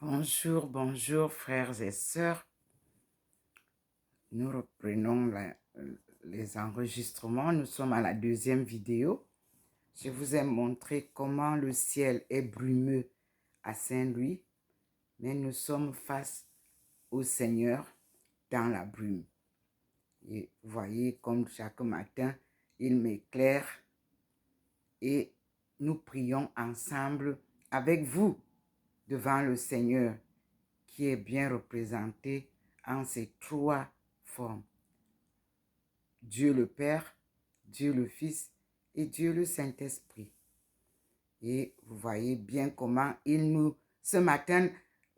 Bonjour, bonjour frères et sœurs. Nous reprenons les enregistrements. Nous sommes à la deuxième vidéo. Je vous ai montré comment le ciel est brumeux à Saint-Louis, mais nous sommes face au Seigneur dans la brume. Et vous voyez comme chaque matin, il m'éclaire et nous prions ensemble avec vous devant le Seigneur qui est bien représenté en ces trois formes. Dieu le Père, Dieu le Fils et Dieu le Saint-Esprit. Et vous voyez bien comment ce matin,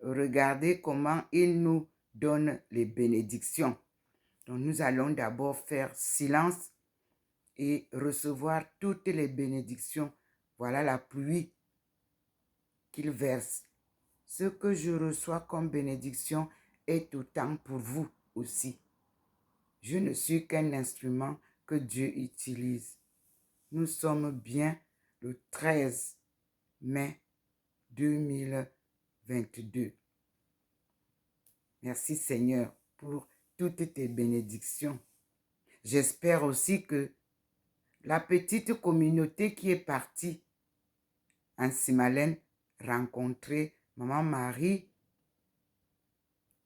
regardez comment il nous donne les bénédictions. Donc nous allons d'abord faire silence et recevoir toutes les bénédictions. Voilà la pluie qu'il verse. Ce que je reçois comme bénédiction est autant pour vous aussi. Je ne suis qu'un instrument que Dieu utilise. Nous sommes bien le 13 mai 2022. Merci Seigneur pour toutes tes bénédictions. J'espère aussi que la petite communauté qui est partie en Simalène rencontrer Maman Marie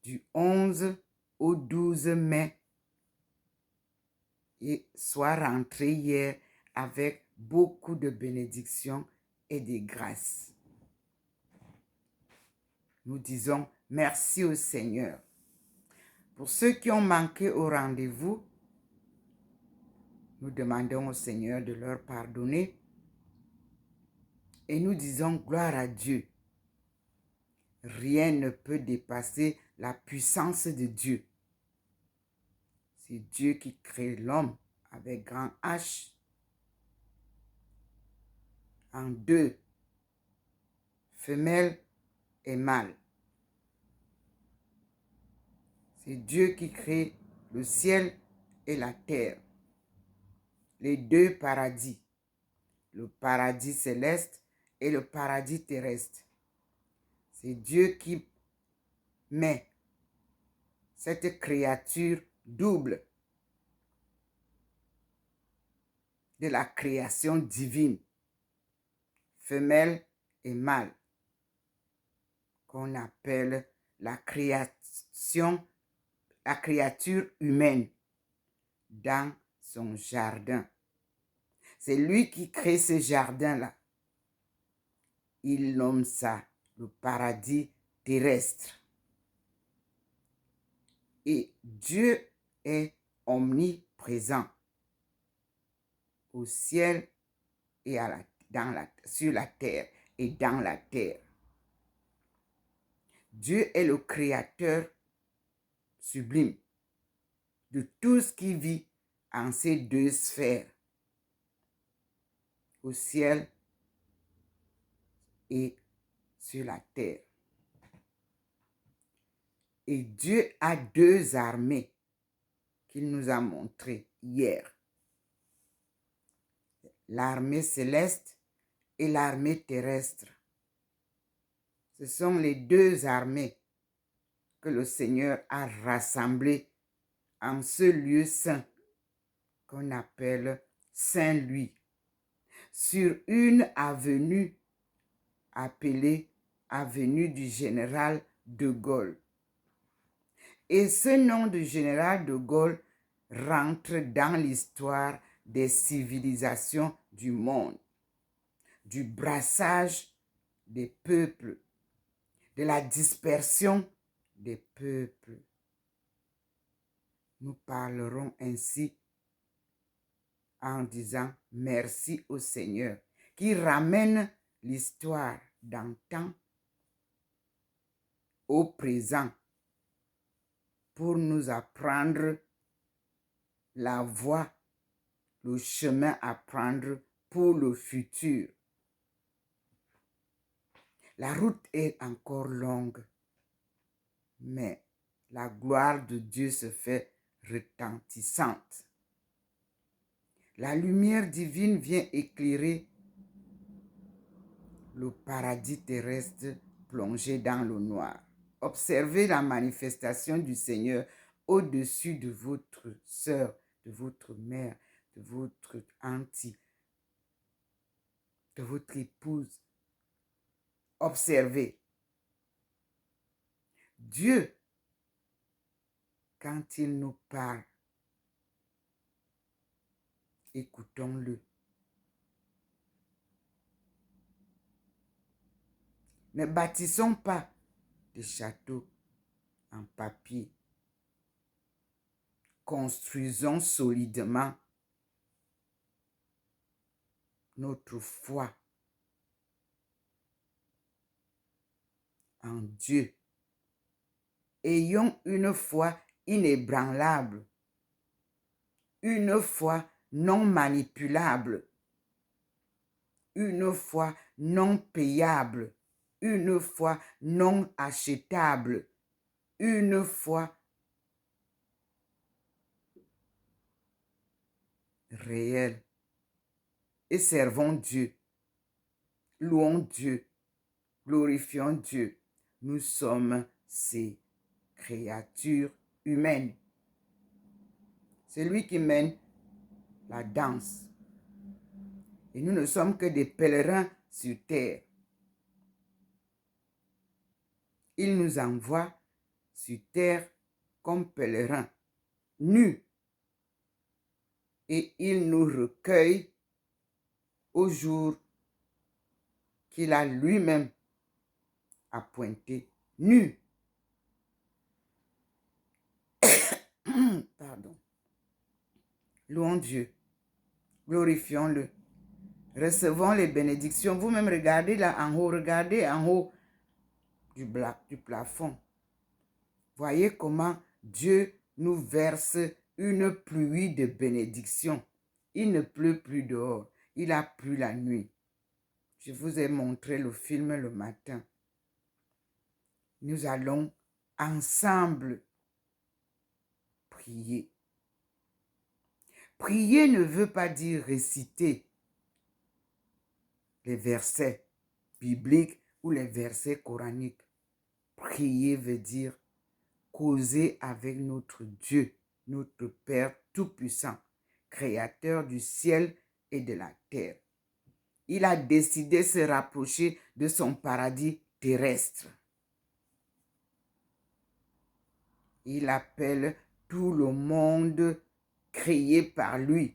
du 11 au 12 mai et soit rentrée hier avec beaucoup de bénédictions et de grâces. Nous disons merci au Seigneur. Pour ceux qui ont manqué au rendez-vous, nous demandons au Seigneur de leur pardonner et nous disons gloire à Dieu. Rien ne peut dépasser la puissance de Dieu. C'est Dieu qui crée l'homme avec grand H en deux, femelle et mâle. C'est Dieu qui crée le ciel et la terre, les deux paradis, le paradis céleste et le paradis terrestre. C'est Dieu qui met cette créature double de la création divine, femelle et mâle, qu'on appelle la créature humaine dans son jardin. C'est lui qui crée ce jardin-là. Il nomme ça le paradis terrestre. Et Dieu est omniprésent au ciel et sur la terre et dans la terre. Dieu est le créateur sublime de tout ce qui vit en ces deux sphères, au ciel et sur la terre. Et Dieu a deux armées qu'il nous a montrées hier. L'armée céleste et l'armée terrestre. Ce sont les deux armées que le Seigneur a rassemblées en ce lieu saint qu'on appelle Saint-Louis, sur une avenue appelée avenue du général de Gaulle. Et ce nom du général de Gaulle rentre dans l'histoire des civilisations du monde, du brassage des peuples, de la dispersion des peuples. Nous parlerons ainsi en disant merci au Seigneur qui ramène l'histoire d'antan au présent pour nous apprendre la voie, le chemin à prendre pour le futur. La route est encore longue, mais la gloire de Dieu se fait retentissante. La lumière divine vient éclairer le paradis terrestre plongé dans le noir. Observez la manifestation du Seigneur au-dessus de votre sœur, de votre mère, de votre auntie, de votre épouse. Observez. Dieu, quand il nous parle, écoutons-le. Ne bâtissons pas des châteaux en papier. Construisons solidement notre foi en Dieu. Ayons une foi inébranlable, une foi non manipulable, une foi non payable, une foi non achetable, une foi réelle. Et servons Dieu, louons Dieu, glorifions Dieu. Nous sommes ses créatures humaines. C'est lui qui mène la danse. Et nous ne sommes que des pèlerins sur terre. Il nous envoie sur terre comme pèlerins, nus. Et il nous recueille au jour qu'il a lui-même appointé, nus. Pardon. Louons Dieu. Glorifions-le. Recevons les bénédictions. Vous-même, regardez là en haut. Regardez en haut du plafond. Voyez comment Dieu nous verse une pluie de bénédictions. Il ne pleut plus dehors. Il a plu la nuit. Je vous ai montré le film le matin. Nous allons ensemble prier. Prier ne veut pas dire réciter les versets bibliques ou les versets coraniques. Prier veut dire causer avec notre Dieu, notre Père Tout-Puissant, Créateur du ciel et de la terre. Il a décidé de se rapprocher de son paradis terrestre. Il appelle tout le monde créé par lui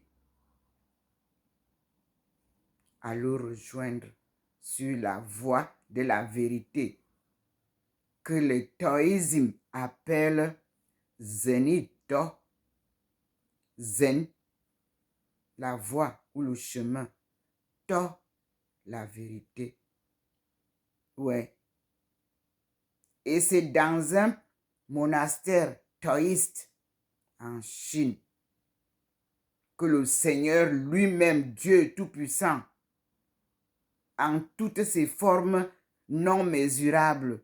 à le rejoindre sur la voie de la vérité que le taoïsme appelle Zenito, Zen, la voie ou le chemin, To, la vérité. Ouais. Et c'est dans un monastère taoïste en Chine que le Seigneur lui-même, Dieu Tout-Puissant, en toutes ses formes non mesurables,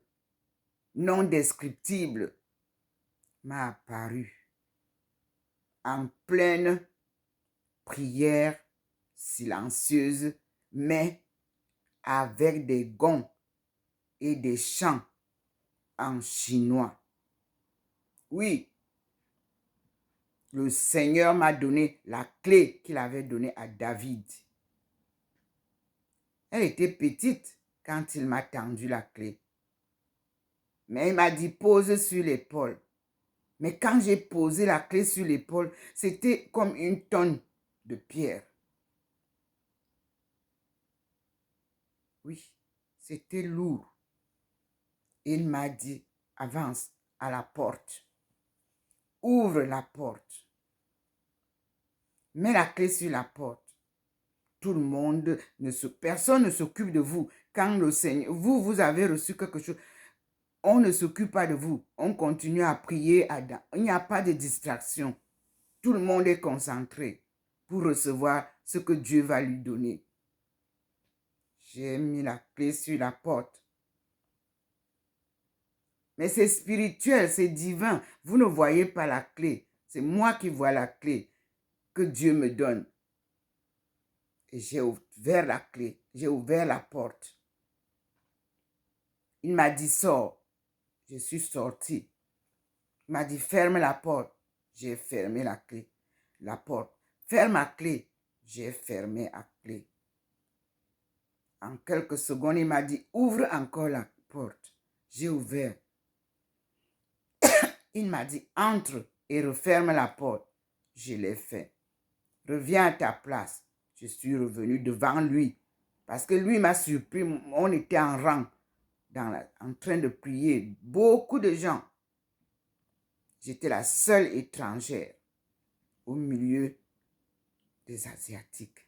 non descriptibles, m'a apparu en pleine prière silencieuse, mais avec des gonds et des chants en chinois. Oui, le Seigneur m'a donné la clé qu'il avait donnée à David. Elle était petite quand il m'a tendu la clé. Mais il m'a dit, pose sur l'épaule. Mais quand j'ai posé la clé sur l'épaule, c'était comme une tonne de pierre. Oui, c'était lourd. Il m'a dit, avance à la porte. Ouvre la porte. Mets la clé sur la porte. Tout le monde, personne ne s'occupe de vous. Quand le Seigneur, vous avez reçu quelque chose, on ne s'occupe pas de vous. On continue à prier. Il n'y a pas de distraction. Tout le monde est concentré pour recevoir ce que Dieu va lui donner. J'ai mis la clé sur la porte. Mais c'est spirituel, c'est divin. Vous ne voyez pas la clé. C'est moi qui vois la clé que Dieu me donne. Et j'ai ouvert la clé. J'ai ouvert la porte. Il m'a dit, sors. Je suis sorti. Il m'a dit, ferme la porte. J'ai fermé la porte. Ferme la clé. J'ai fermé la clé. En quelques secondes, il m'a dit, ouvre encore la porte. J'ai ouvert. Il m'a dit, entre et referme la porte. Je l'ai fait. Reviens à ta place. Je suis revenu devant lui. Parce que lui m'a surpris. On était en rang, en train de prier. Beaucoup de gens. J'étais la seule étrangère au milieu des Asiatiques.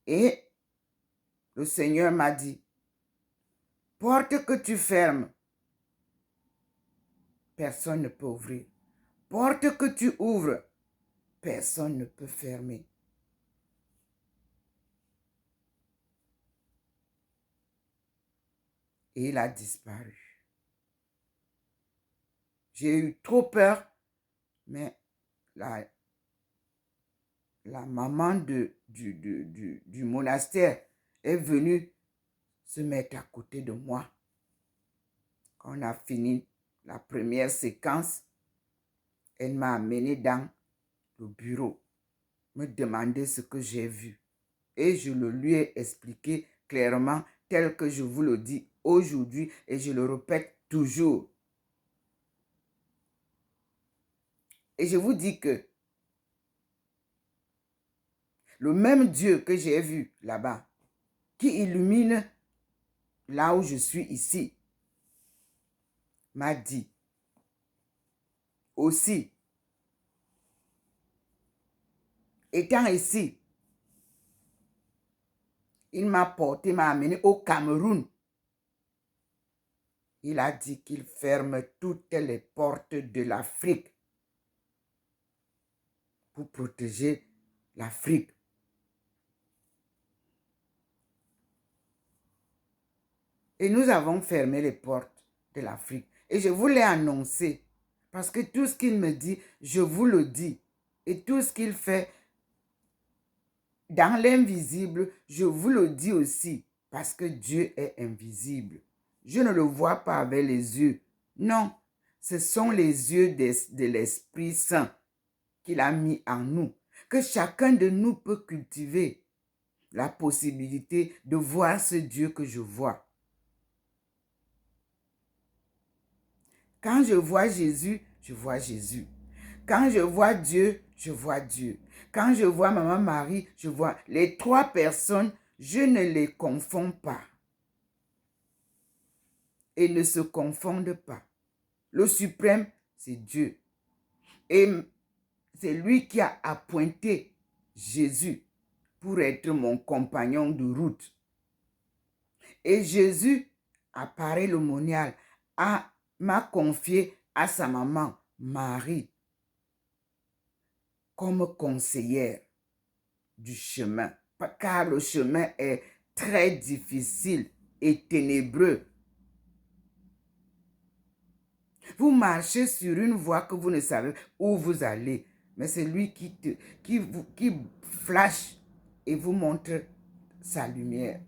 Et le Seigneur m'a dit, porte que tu fermes, personne ne peut ouvrir. Porte que tu ouvres, personne ne peut fermer. Et il a disparu. J'ai eu trop peur, mais la maman du monastère est venue se mettre à côté de moi. Quand on a fini la première séquence, elle m'a amené dans le bureau, me demander ce que j'ai vu. Et je le lui ai expliqué clairement, tel que je vous le dis aujourd'hui, et je le répète toujours. Et je vous dis que le même Dieu que j'ai vu là-bas, qui illumine là où je suis ici, m'a dit aussi, étant ici, il m'a porté, m'a amené au Cameroun. Il a dit qu'il ferme toutes les portes de l'Afrique pour protéger l'Afrique. Et nous avons fermé les portes de l'Afrique. Et je vous l'ai annoncé. Parce que tout ce qu'il me dit, je vous le dis. Et tout ce qu'il fait dans l'invisible, je vous le dis aussi. Parce que Dieu est invisible. Je ne le vois pas avec les yeux. Non, ce sont les yeux de l'Esprit Saint qu'il a mis en nous. Que chacun de nous peut cultiver la possibilité de voir ce Dieu que je vois. Quand je vois Jésus, je vois Jésus. Quand je vois Dieu, je vois Dieu. Quand je vois Maman Marie, je vois les trois personnes, je ne les confonds pas. Et ne se confondent pas. Le suprême, c'est Dieu. Et c'est lui qui a appointé Jésus pour être mon compagnon de route. Et Jésus, à Paris le Monial, m'a confié à sa maman, Marie, comme conseillère du chemin. Car le chemin est très difficile et ténébreux. Vous marchez sur une voie que vous ne savez où vous allez. Mais c'est lui qui flash et vous montre sa lumière.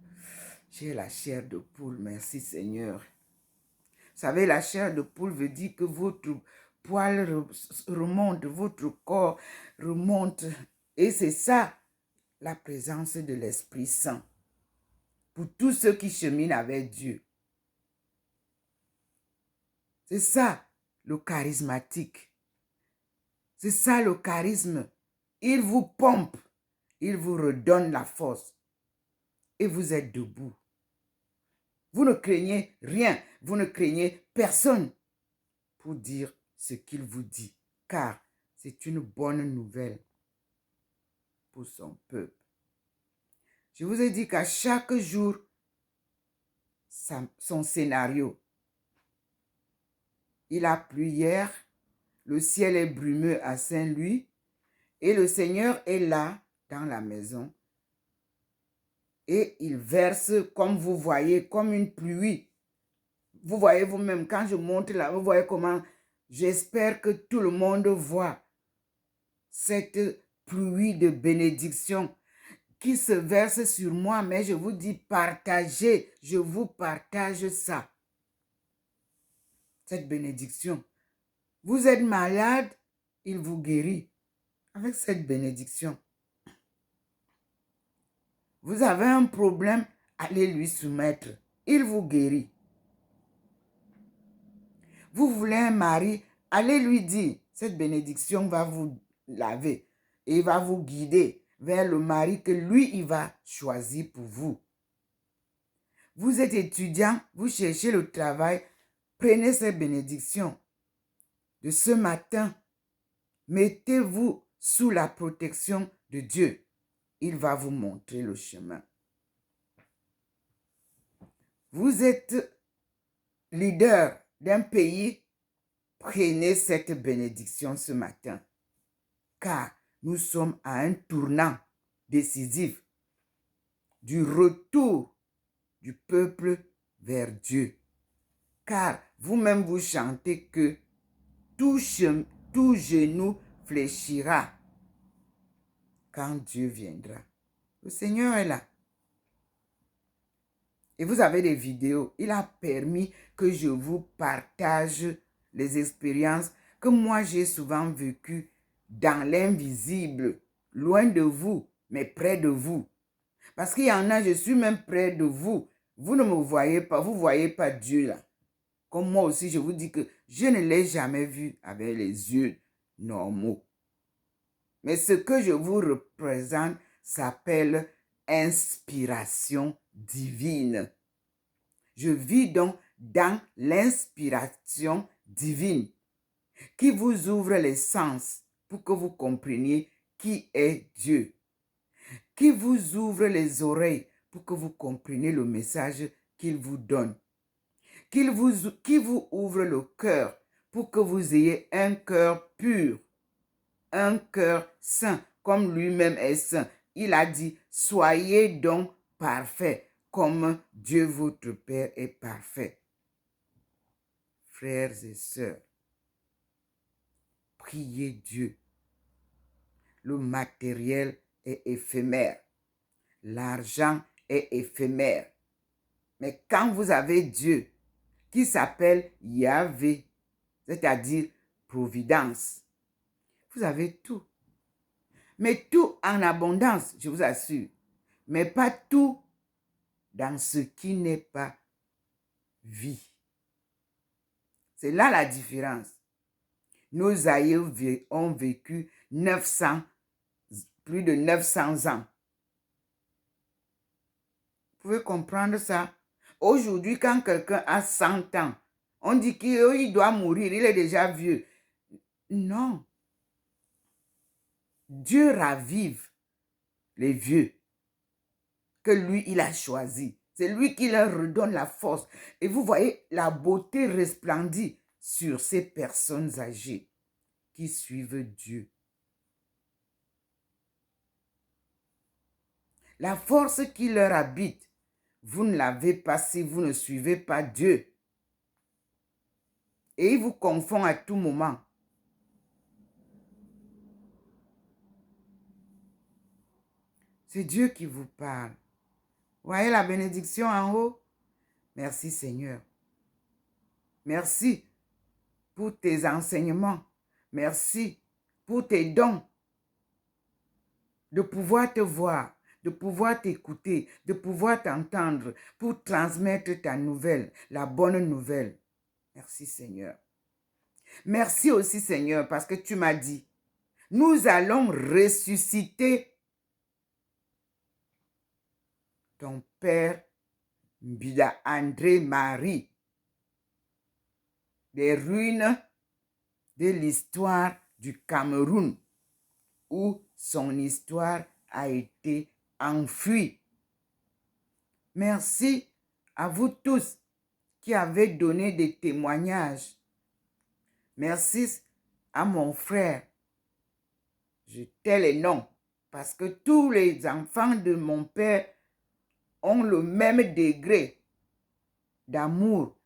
J'ai la chair de poule, merci Seigneur. Vous savez, la chair de poule veut dire que votre poil remonte, votre corps remonte. Et c'est ça, la présence de l'Esprit Saint. Pour tous ceux qui cheminent avec Dieu. C'est ça, le charismatique. C'est ça, le charisme. Il vous pompe. Il vous redonne la force. Et vous êtes debout. Vous ne craignez rien. Vous ne craignez personne pour dire ce qu'il vous dit. Car c'est une bonne nouvelle pour son peuple. Je vous ai dit qu'à chaque jour, son scénario. Il a plu hier, le ciel est brumeux à Saint-Louis et le Seigneur est là dans la maison. Et il verse, comme vous voyez, comme une pluie. Vous voyez vous-même, quand je monte là, vous voyez comment j'espère que tout le monde voit cette pluie de bénédiction qui se verse sur moi, mais je vous dis partagez, je vous partage ça. Cette bénédiction. Vous êtes malade, il vous guérit avec cette bénédiction. Vous avez un problème, allez lui soumettre. Il vous guérit. Vous voulez un mari, allez lui dire, cette bénédiction va vous laver et va vous guider vers le mari que lui, il va choisir pour vous. Vous êtes étudiant, vous cherchez le travail, prenez cette bénédiction de ce matin. Mettez-vous sous la protection de Dieu. Il va vous montrer le chemin. Vous êtes leader d'un pays, prenez cette bénédiction ce matin. Car nous sommes à un tournant décisif du retour du peuple vers Dieu. Car vous-même vous chantez que tout genou fléchira quand Dieu viendra. Le Seigneur est là. Et vous avez des vidéos. Il a permis que je vous partage les expériences que moi j'ai souvent vécues dans l'invisible, loin de vous, mais près de vous. Parce qu'il y en a, je suis même près de vous. Vous ne me voyez pas, vous ne voyez pas Dieu là. Comme moi aussi, je vous dis que je ne l'ai jamais vu avec les yeux normaux. Mais ce que je vous représente s'appelle inspiration divine. Je vis donc dans l'inspiration divine qui vous ouvre les sens pour que vous compreniez qui est Dieu, qui vous ouvre les oreilles pour que vous compreniez le message qu'il vous donne, qui vous ouvre le cœur pour que vous ayez un cœur pur, un cœur saint, comme lui-même est saint. Il a dit, soyez donc parfaits, comme Dieu votre Père est parfait. Frères et sœurs, priez Dieu. Le matériel est éphémère. L'argent est éphémère. Mais quand vous avez Dieu, qui s'appelle Yahvé, c'est-à-dire providence, vous avez tout. Mais tout en abondance, je vous assure. Mais pas tout dans ce qui n'est pas vie. C'est là la différence. Nos aïeux ont vécu plus de 900 ans. Vous pouvez comprendre ça? Aujourd'hui, quand quelqu'un a 100 ans, on dit qu'il doit mourir, il est déjà vieux. Non. Dieu ravive les vieux que lui, il a choisi. C'est lui qui leur redonne la force. Et vous voyez, la beauté resplendit sur ces personnes âgées qui suivent Dieu. La force qui leur habite, vous ne l'avez pas si vous ne suivez pas Dieu. Et il vous confond à tout moment. C'est Dieu qui vous parle. Voyez la bénédiction en haut? Merci Seigneur. Merci pour tes enseignements. Merci pour tes dons. De pouvoir te voir, de pouvoir t'écouter, de pouvoir t'entendre pour transmettre ta nouvelle, la bonne nouvelle. Merci Seigneur. Merci aussi Seigneur parce que tu m'as dit, nous allons ressusciter ton père Mbida André Marie des ruines de l'histoire du Cameroun où son histoire a été enfouie. Merci à vous tous qui avez donné des témoignages. Merci à mon frère. Je tais les noms parce que tous les enfants de mon père ont le même degré d'amour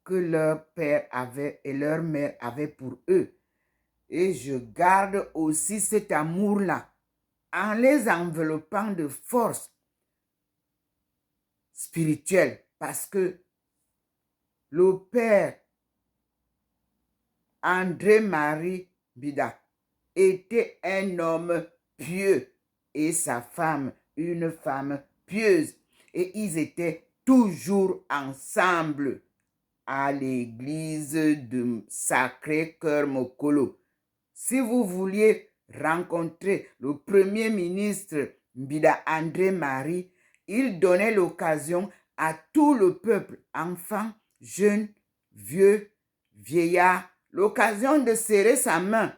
que leur père avait et leur mère avait pour eux. Et je garde aussi cet amour-là en les enveloppant de force spirituelle, parce que le père André-Marie Bida était un homme pieux et sa femme une femme pieuse. Et ils étaient toujours ensemble à l'église de Sacré-Cœur Mokolo. Si vous vouliez rencontrer le premier ministre Mbida André-Marie, il donnait l'occasion à tout le peuple, enfants, jeunes, vieux, vieillards, l'occasion de serrer sa main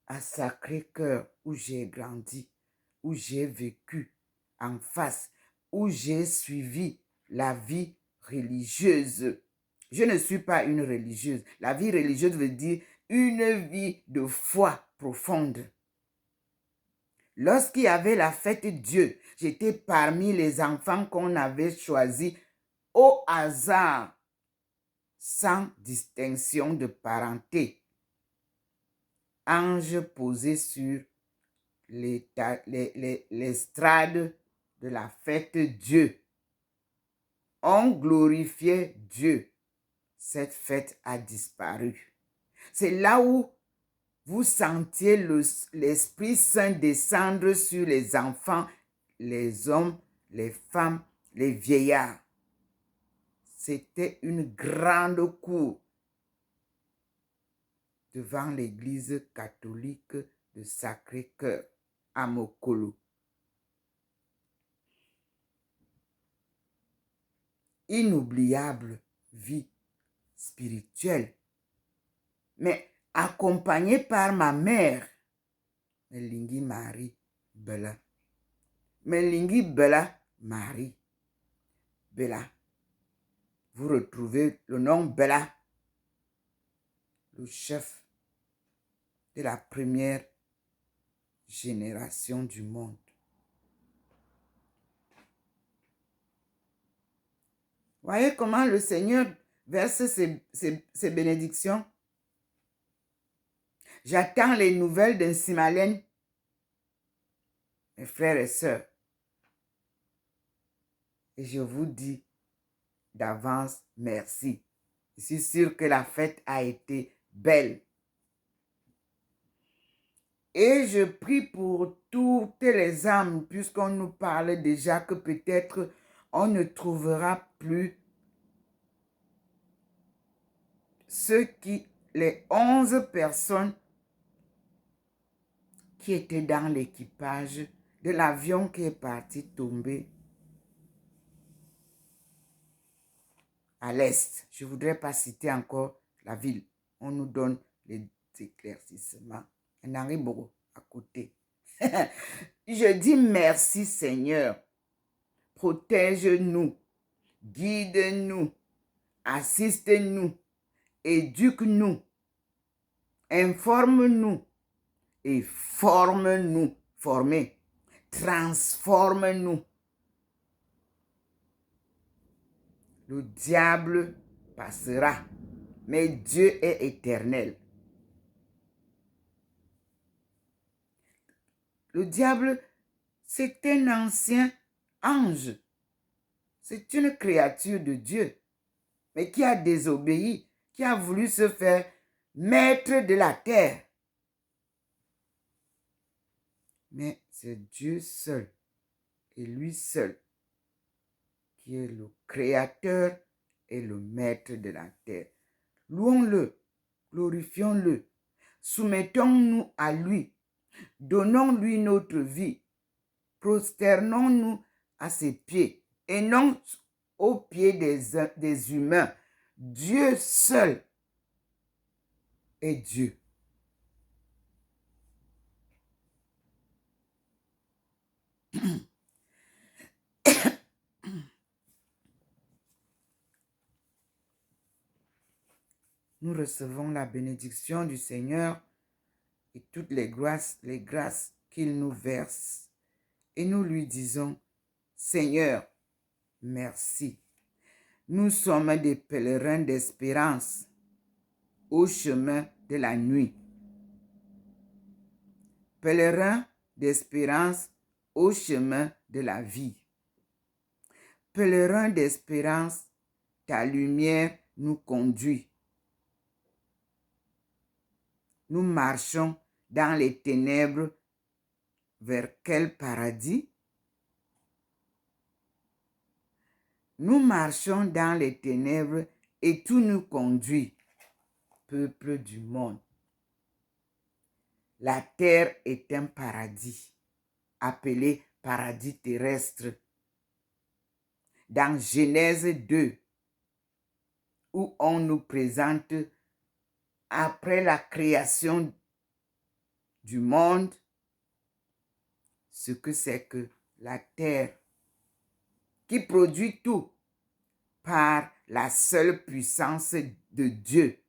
à Sacré-Cœur où j'ai grandi, où j'ai vécu en face, où j'ai suivi la vie religieuse. Je ne suis pas une religieuse. La vie religieuse veut dire une vie de foi profonde. Lorsqu'il y avait la fête Dieu, j'étais parmi les enfants qu'on avait choisis au hasard, sans distinction de parenté. Ange posé sur l'estrade de la fête Dieu. On glorifiait Dieu. Cette fête a disparu. C'est là où vous sentiez l'Esprit Saint descendre sur les enfants, les hommes, les femmes, les vieillards. C'était une grande cour devant l'église catholique de Sacré-Cœur à Mokolo. Inoubliable vie spirituelle, mais accompagnée par ma mère, Melingi Marie Bella. Melingi Bella Marie Bella. Vous retrouvez le nom Bella, le chef de la première génération du monde. Voyez comment le Seigneur verse ses bénédictions. J'attends les nouvelles d'un Simalène, mes frères et sœurs. Et je vous dis d'avance merci. Je suis sûre que la fête a été belle. Et je prie pour toutes les âmes, puisqu'on nous parle déjà que peut-être on ne trouvera plus les 11 personnes qui étaient dans l'équipage de l'avion qui est parti tomber à l'est. Je ne voudrais pas citer encore la ville. On nous donne les éclaircissements. Un Henri-Bourg à côté. Je dis merci Seigneur. Protège-nous, guide-nous, assiste-nous, éduque-nous, informe-nous et forme-nous, transforme-nous. Le diable passera, mais Dieu est éternel. Le diable, c'est un ancien ange. C'est une créature de Dieu, mais qui a désobéi, qui a voulu se faire maître de la terre. Mais c'est Dieu seul et lui seul qui est le créateur et le maître de la terre. Louons-le, glorifions-le, soumettons-nous à lui, donnons-lui notre vie, prosternons-nous à ses pieds et non aux pieds des humains. Dieu seul est Dieu. Nous recevons la bénédiction du Seigneur et toutes les grâces qu'il nous verse. Et nous lui disons, Seigneur, merci. Nous sommes des pèlerins d'espérance au chemin de la nuit. Pèlerins d'espérance au chemin de la vie. Pèlerin d'espérance, ta lumière nous conduit. Nous marchons dans les ténèbres. Vers quel paradis? Nous marchons dans les ténèbres et tout nous conduit, peuple du monde. La terre est un paradis, appelé paradis terrestre. Dans Genèse 2, où on nous présente, après la création du monde, ce que c'est que la terre, qui produit tout par la seule puissance de Dieu.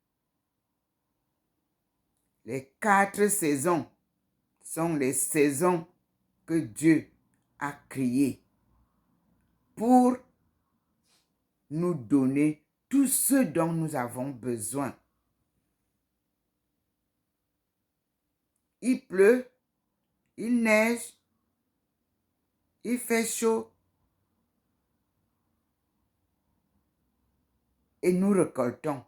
Les 4 saisons sont les saisons que Dieu a créées pour nous donner tout ce dont nous avons besoin. Il pleut, il neige, il fait chaud et nous récoltons.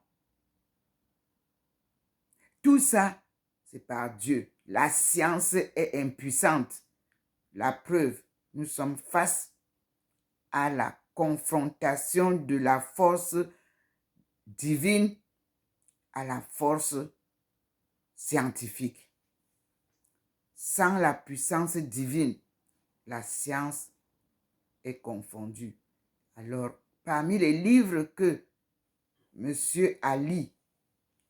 Tout ça, c'est par Dieu. La science est impuissante. La preuve, nous sommes face à la confrontation de la force divine à la force scientifique. Sans la puissance divine, la science est confondue. Alors, parmi les livres que M. Ali,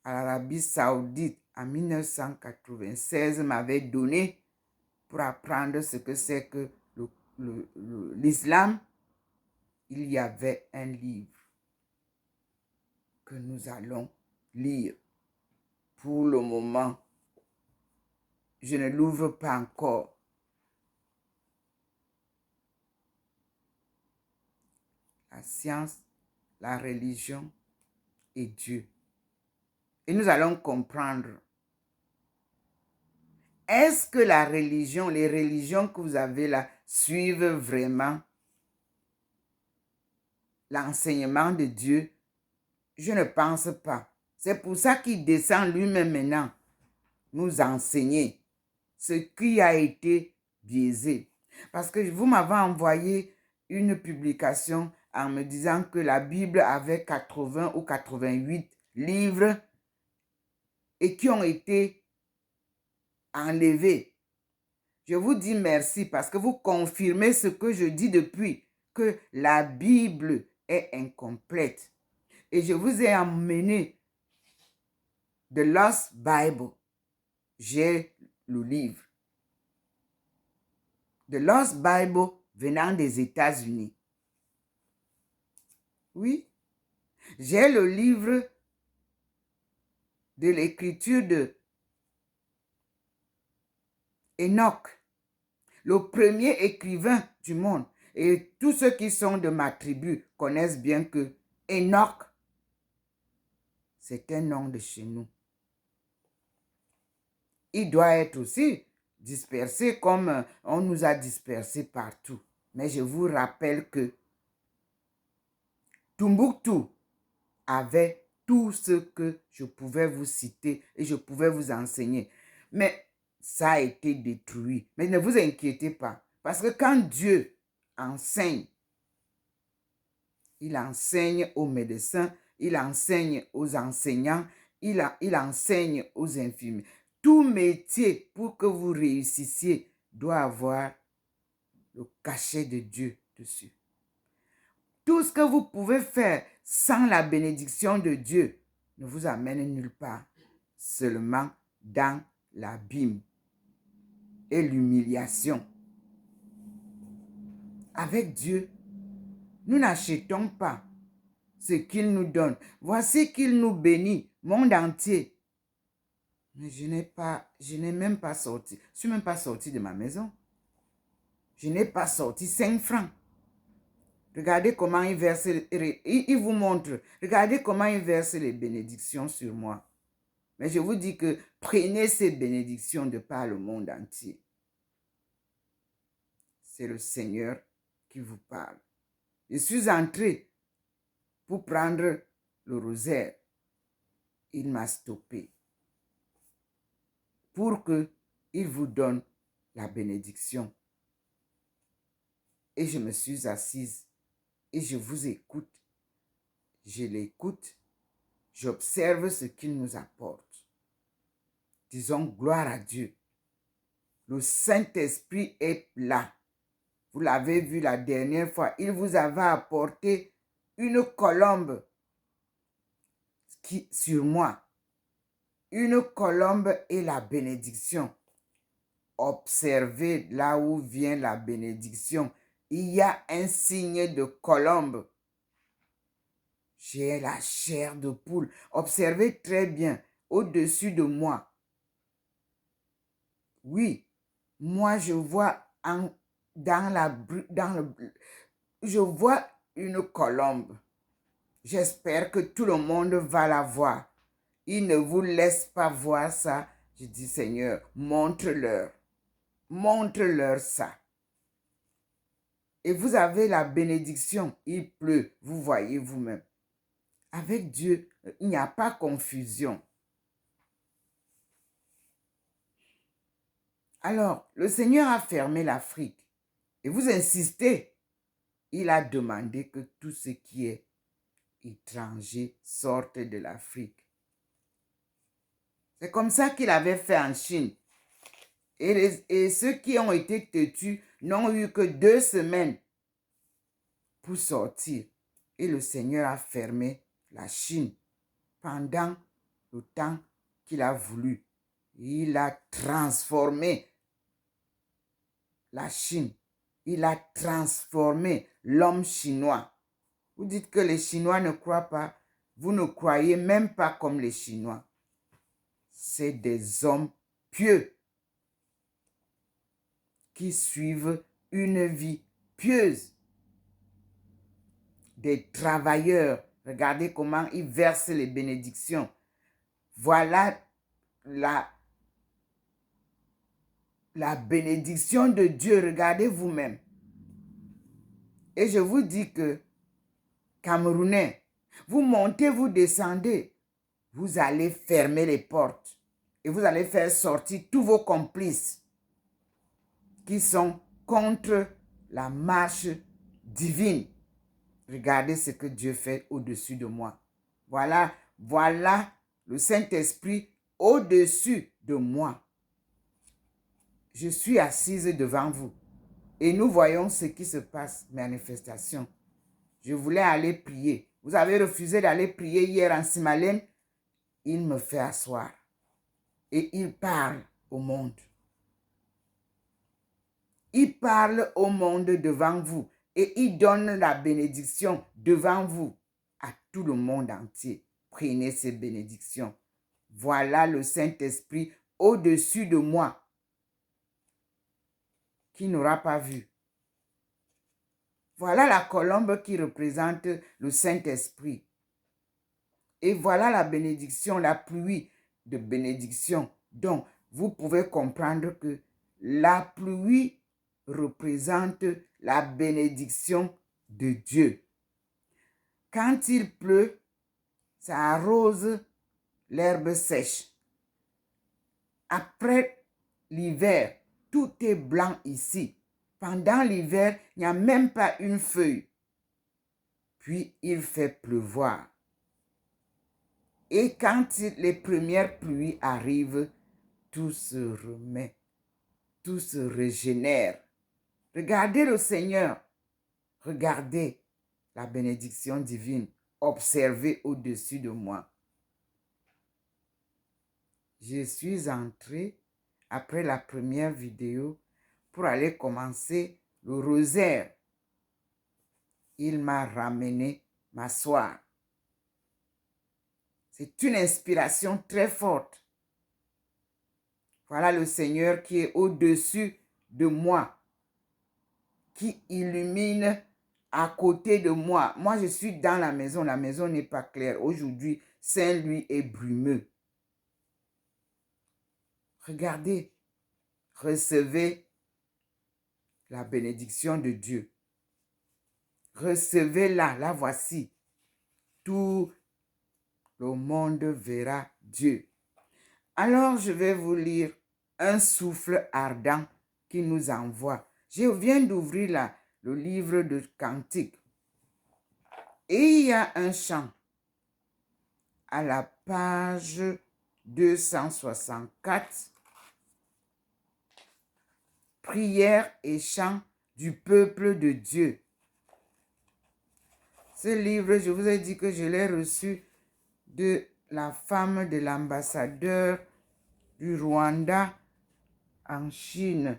à l'Arabie Saoudite, en 1996, m'avait donné pour apprendre ce que c'est que l'islam, il y avait un livre que nous allons lire. Pour le moment, je ne l'ouvre pas encore. La science, la religion et Dieu. Et nous allons comprendre. Est-ce que la religion, les religions que vous avez là, suivent vraiment l'enseignement de Dieu? Je ne pense pas. C'est pour ça qu'il descend lui-même maintenant nous enseigner ce qui a été biaisé. Parce que vous m'avez envoyé une publication en me disant que la Bible avait 80 ou 88 livres et qui ont été enlevés. Je vous dis merci parce que vous confirmez ce que je dis depuis, que la Bible est incomplète. Et je vous ai emmené The Lost Bible. J'ai le livre. The Lost Bible venant des États-Unis. Oui. J'ai le livre de l'écriture de Enoch, le premier écrivain du monde. Et tous ceux qui sont de ma tribu connaissent bien que Enoch, c'est un nom de chez nous. Il doit être aussi dispersé comme on nous a dispersés partout. Mais je vous rappelle que Tombouctou avait tout ce que je pouvais vous citer et je pouvais vous enseigner. Mais ça a été détruit. Mais ne vous inquiétez pas. Parce que quand Dieu enseigne, il enseigne aux médecins, il enseigne aux enseignants, il enseigne aux infirmiers. Tout métier, pour que vous réussissiez, doit avoir le cachet de Dieu dessus. Tout ce que vous pouvez faire sans la bénédiction de Dieu ne vous amène nulle part, seulement dans l'abîme et l'humiliation. Avec Dieu, nous n'achetons pas ce qu'il nous donne. Voici qu'il nous bénit, monde entier. Mais je n'ai même pas sorti. Je ne suis même pas sorti de ma maison. Je n'ai pas sorti 5 francs. Regardez comment il verse, il vous montre. Regardez comment il verse les bénédictions sur moi. Mais je vous dis que prenez ces bénédictions de par le monde entier. c'est le Seigneur qui vous parle. Je suis entré pour prendre le rosaire. Il m'a stoppé pour qu'il vous donne la bénédiction. Et je me suis assise et je vous écoute. Je l'écoute. J'observe ce qu'il nous apporte. Disons gloire à Dieu. Le Saint-Esprit est là. Vous l'avez vu la dernière fois. Il vous avait apporté une colombe sur moi. Une colombe et la bénédiction. Observez là où vient la bénédiction. Il y a un signe de colombe. J'ai la chair de poule. Observez très bien au-dessus de moi. Oui, moi je vois je vois une colombe. J'espère que tout le monde va la voir. Il ne vous laisse pas voir ça. Je dis, Seigneur, montre-leur. Montre-leur ça. Et vous avez la bénédiction. Il pleut. Vous voyez vous-même. Avec Dieu, il n'y a pas confusion. Alors, le Seigneur a fermé l'Afrique. Et vous insistez. Il a demandé que tout ce qui est étranger sorte de l'Afrique. C'est comme ça qu'il avait fait en Chine. Et ceux qui ont été têtus n'ont eu que 2 semaines pour sortir. Et le Seigneur a fermé la Chine pendant le temps qu'il a voulu. Il a transformé la Chine. Il a transformé l'homme chinois. Vous dites que les Chinois ne croient pas. Vous ne croyez même pas comme les Chinois. C'est des hommes pieux qui suivent une vie pieuse. Des travailleurs. Regardez comment ils versent les bénédictions. Voilà la bénédiction de Dieu. Regardez vous-même. Et je vous dis que, Camerounais, vous montez, vous descendez. Vous allez fermer les portes. Et vous allez faire sortir tous vos complices qui sont contre la marche divine. Regardez ce que Dieu fait au-dessus de moi. Voilà le Saint-Esprit au-dessus de moi. Je suis assise devant vous. Et nous voyons ce qui se passe, manifestation. Je voulais aller prier. Vous avez refusé d'aller prier hier en Simalène. Il me fait asseoir. Et il parle au monde. Il parle au monde devant vous. Et il donne la bénédiction devant vous à tout le monde entier. Prenez ces bénédictions. Voilà le Saint-Esprit au-dessus de moi qui n'aura pas vu. Voilà la colombe qui représente le Saint-Esprit. Et voilà la bénédiction, la pluie de bénédiction. Donc, vous pouvez comprendre que la pluie représente la bénédiction de Dieu. Quand il pleut, ça arrose l'herbe sèche. Après l'hiver, tout est blanc ici. Pendant l'hiver, il n'y a même pas une feuille. Puis il fait pleuvoir. Et quand les premières pluies arrivent, tout se remet, tout se régénère. Regardez le Seigneur. Regardez la bénédiction divine. Observez au-dessus de moi. Je suis entrée après la première vidéo pour aller commencer le rosaire. Il m'a ramené m'asseoir. C'est une inspiration très forte. Voilà le Seigneur qui est au-dessus de moi, qui illumine à côté de moi. Moi, je suis dans la maison n'est pas claire. Aujourd'hui, Saint-Louis est brumeux. Regardez, recevez la bénédiction de Dieu. Recevez-la, la voici. Tout le monde verra Dieu. Alors, je vais vous lire un souffle ardent qui nous envoie. Je viens d'ouvrir le livre de Cantiques. Et il y a un chant à la page 264. Prière et chant du peuple de Dieu. Ce livre, je vous ai dit que je l'ai reçu de la femme de l'ambassadeur du Rwanda en Chine,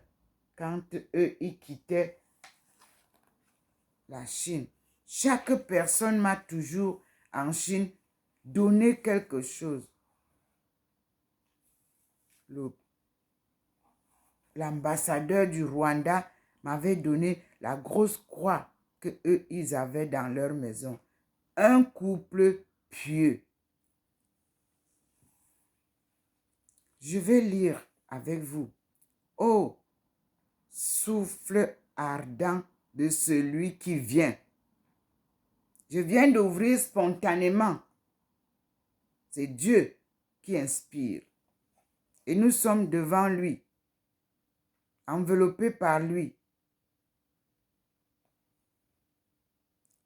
quand eux, ils quittaient la Chine. Chaque personne m'a toujours, en Chine, donné quelque chose. L'ambassadeur du Rwanda m'avait donné la grosse croix que eux, ils avaient dans leur maison. Un couple pieux. Je vais lire avec vous. Oh, souffle ardent de celui qui vient. Je viens d'ouvrir spontanément. C'est Dieu qui inspire. Et nous sommes devant lui, enveloppés par lui.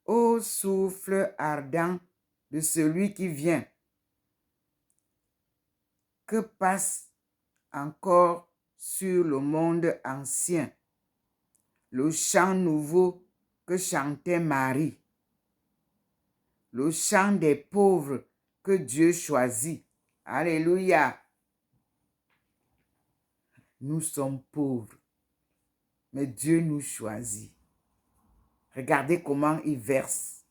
Ô souffle ardent de celui qui vient, que passe encore sur le monde ancien le chant nouveau que chantait Marie, le chant des pauvres que Dieu choisit. Alléluia! Nous sommes pauvres, mais Dieu nous choisit. Regardez comment il verse.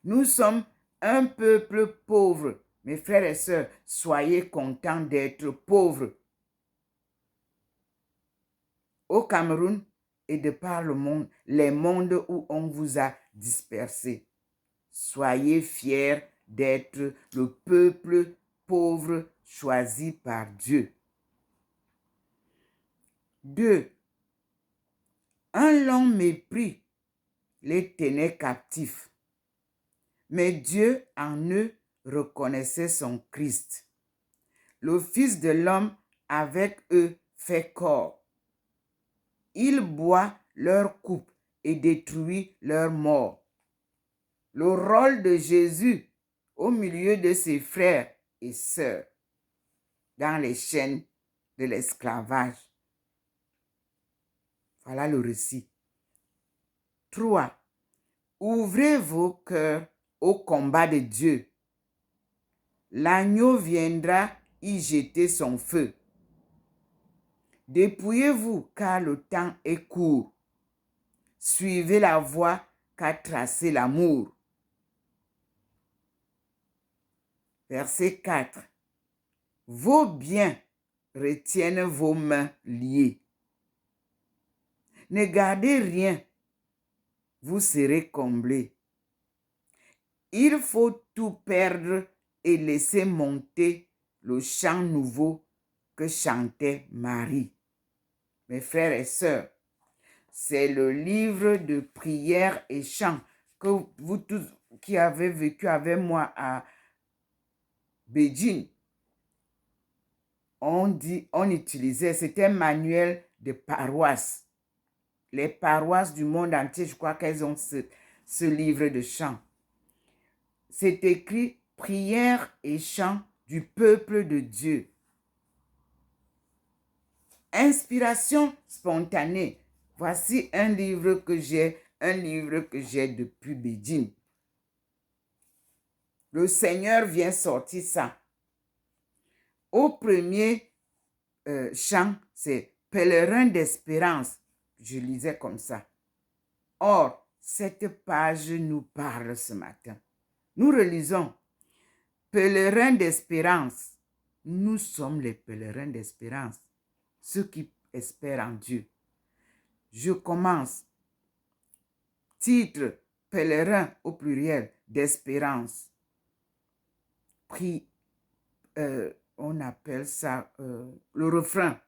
Nous sommes un peuple pauvre. Mes frères et sœurs, soyez contents d'être pauvres. Au Cameroun et de par le monde, les mondes où on vous a dispersés. Soyez fiers d'être le peuple pauvre choisi par Dieu. 2. Un long mépris les tenait captifs. Mais Dieu en eux reconnaissait son Christ. Le Fils de l'homme avec eux fait corps. Il boit leur coupe et détruit leur mort. Le rôle de Jésus au milieu de ses frères et sœurs dans les chaînes de l'esclavage. Voilà le récit. 3. Ouvrez vos cœurs au combat de Dieu. L'agneau viendra y jeter son feu. Dépouillez-vous car le temps est court. Suivez la voie qu'a tracée l'amour. Verset 4. Vos biens retiennent vos mains liées. Ne gardez rien, vous serez comblés. Il faut tout perdre et laisser monter le chant nouveau que chantait Marie. Mes frères et sœurs, c'est le livre de prière et chant que vous tous qui avez vécu avec moi à Beijing, on utilisait, c'était un manuel de paroisse. Les paroisses du monde entier, je crois qu'elles ont ce livre de chant. C'est écrit prière et chant du peuple de Dieu. Inspiration spontanée. Voici un livre que j'ai depuis Beijing. Le Seigneur vient sortir ça. Au premier chant, c'est Pèlerin d'espérance. Je lisais comme ça. Or, cette page nous parle ce matin. Nous relisons Pèlerin d'espérance. Nous sommes les pèlerins d'espérance, ceux qui espèrent en Dieu. Je commence. Titre, pèlerin au pluriel, d'espérance. On appelle ça le refrain.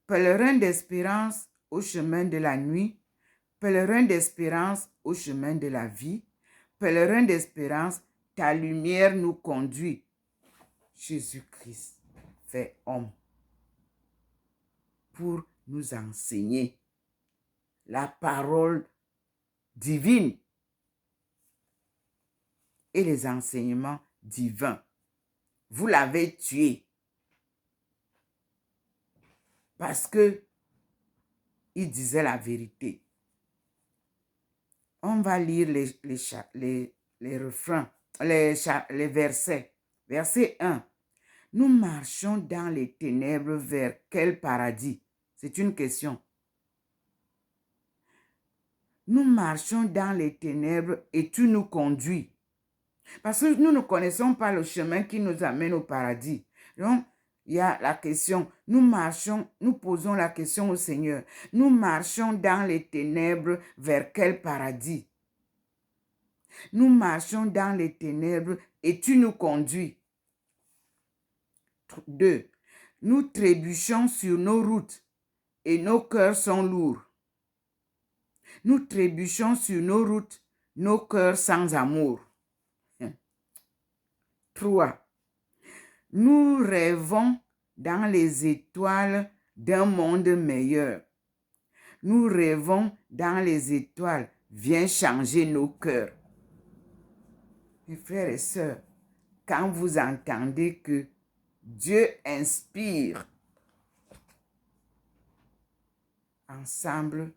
Pèlerin d'espérance au chemin de la nuit, pèlerin d'espérance au chemin de la vie, pèlerin d'espérance, ta lumière nous conduit. Jésus-Christ fait homme pour nous enseigner la parole divine et les enseignements divins. Vous l'avez tué parce que il disait la vérité. On va lire les refrains, les versets. Verset 1. Nous marchons dans les ténèbres vers quel paradis? C'est une question. Nous marchons dans les ténèbres et tu nous conduis. Parce que nous ne connaissons pas le chemin qui nous amène au paradis. Donc, il y a la question, nous posons la question au Seigneur. Nous marchons dans les ténèbres vers quel paradis? Nous marchons dans les ténèbres et tu nous conduis. 2. Nous trébuchons sur nos routes et nos cœurs sont lourds. Nous trébuchons sur nos routes, nos cœurs sans amour. 3. Nous rêvons dans les étoiles d'un monde meilleur. Nous rêvons dans les étoiles. Viens changer nos cœurs. Mes frères et sœurs, quand vous entendez que Dieu inspire, ensemble,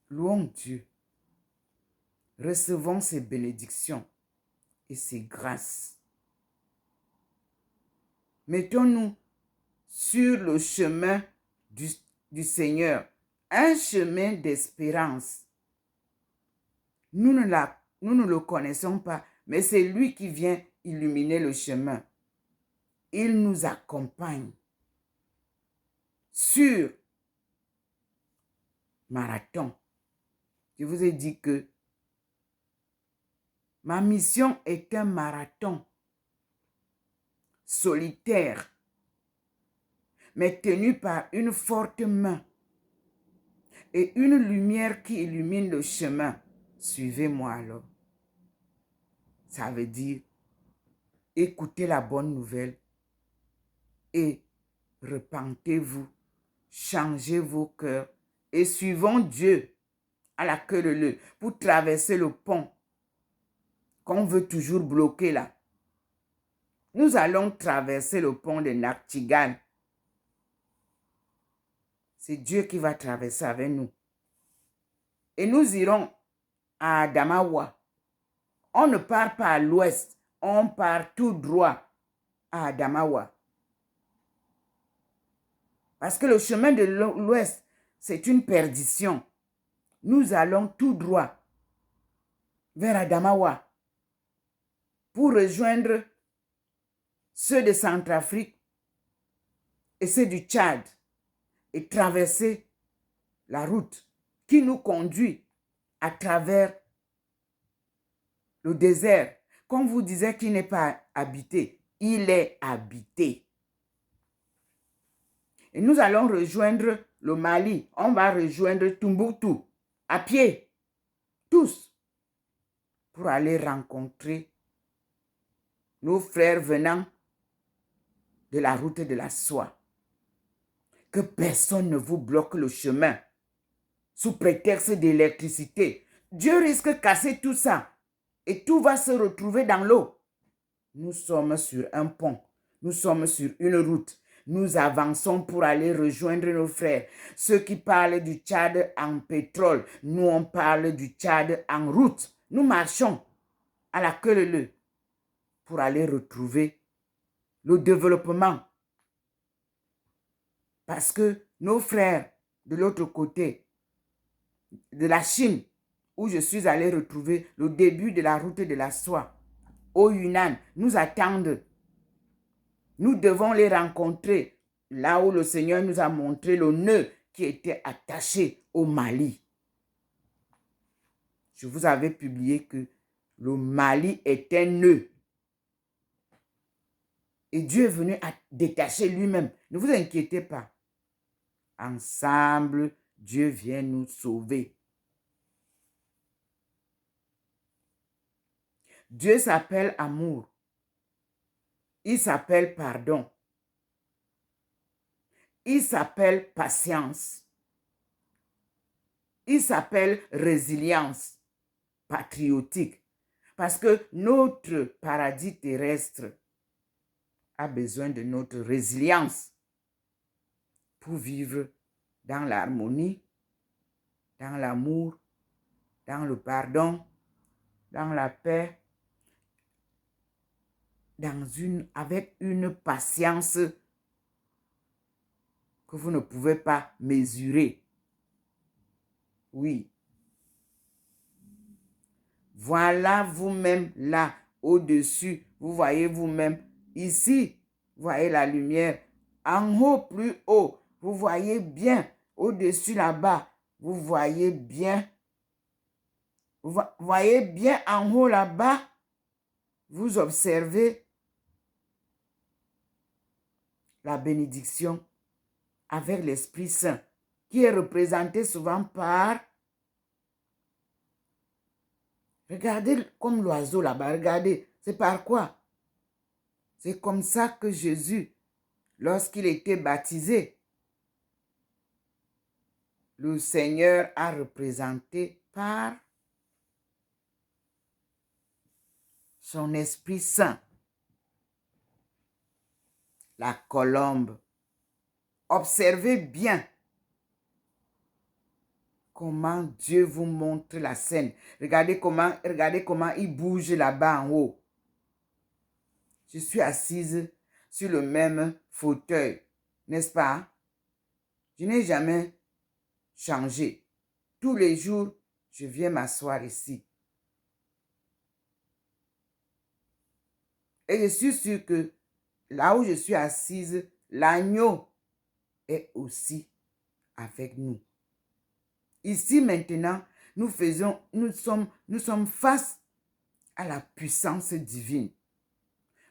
louons Dieu. Recevons ses bénédictions et ses grâces. Mettons-nous sur le chemin du Seigneur, un chemin d'espérance. Nous ne le connaissons pas, mais c'est lui qui vient illuminer le chemin. Il nous accompagne sur marathon. Je vous ai dit que ma mission est un marathon solitaire, mais tenu par une forte main et une lumière qui illumine le chemin. Suivez-moi alors. Ça veut dire écoutez la bonne nouvelle et repentez-vous, changez vos cœurs et suivons Dieu à la queue leu pour traverser le pont qu'on veut toujours bloquer là. Nous allons traverser le pont de Nachtigal. C'est Dieu qui va traverser avec nous. Et nous irons à Adamawa. On ne part pas à l'ouest, on part tout droit à Adamawa. Parce que le chemin de l'ouest, c'est une perdition. Nous allons tout droit vers Adamawa pour rejoindre ceux de Centrafrique et ceux du Tchad et traverser la route qui nous conduit à travers le désert. Comme vous disiez qu'il n'est pas habité, il est habité. Et nous allons rejoindre le Mali. On va rejoindre Tombouctou à pied, tous, pour aller rencontrer nos frères venant de la route de la soie. Que personne ne vous bloque le chemin sous prétexte d'électricité. Dieu risque de casser tout ça et tout va se retrouver dans l'eau. Nous sommes sur un pont, nous sommes sur une route. Nous avançons pour aller rejoindre nos frères. Ceux qui parlent du Tchad en pétrole, nous on parle du Tchad en route. Nous marchons à la queue leu pour aller retrouver le développement. Parce que nos frères de l'autre côté, de la Chine, où je suis allé retrouver le début de la route de la soie, au Yunnan, nous attendent. Nous devons les rencontrer là où le Seigneur nous a montré le nœud qui était attaché au Mali. Je vous avais publié que le Mali est un nœud. Et Dieu est venu à détacher lui-même. Ne vous inquiétez pas. Ensemble, Dieu vient nous sauver. Dieu s'appelle amour. Il s'appelle pardon. Il s'appelle patience. Il s'appelle résilience patriotique. Parce que notre paradis terrestre a besoin de notre résilience pour vivre dans l'harmonie, dans l'amour, dans le pardon, dans la paix, avec une patience que vous ne pouvez pas mesurer. Oui. Voilà vous-même là, au-dessus. Vous voyez vous-même ici. Vous voyez la lumière. En haut, plus haut. Vous voyez bien. Au-dessus là-bas. Vous voyez bien. Vous voyez bien en haut là-bas. Vous observez la bénédiction avec l'Esprit Saint qui est représenté souvent par... Regardez comme l'oiseau là-bas. Regardez. C'est par quoi? C'est comme ça que Jésus, lorsqu'il était baptisé, le Seigneur a représenté par son Esprit Saint. La colombe. Observez bien comment Dieu vous montre la scène. Regardez comment il bouge là-bas en haut. Je suis assise sur le même fauteuil, n'est-ce pas? Je n'ai jamais changé. Tous les jours, je viens m'asseoir ici. Et je suis sûre que là où je suis assise, l'agneau est aussi avec nous. Ici maintenant, nous sommes face à la puissance divine.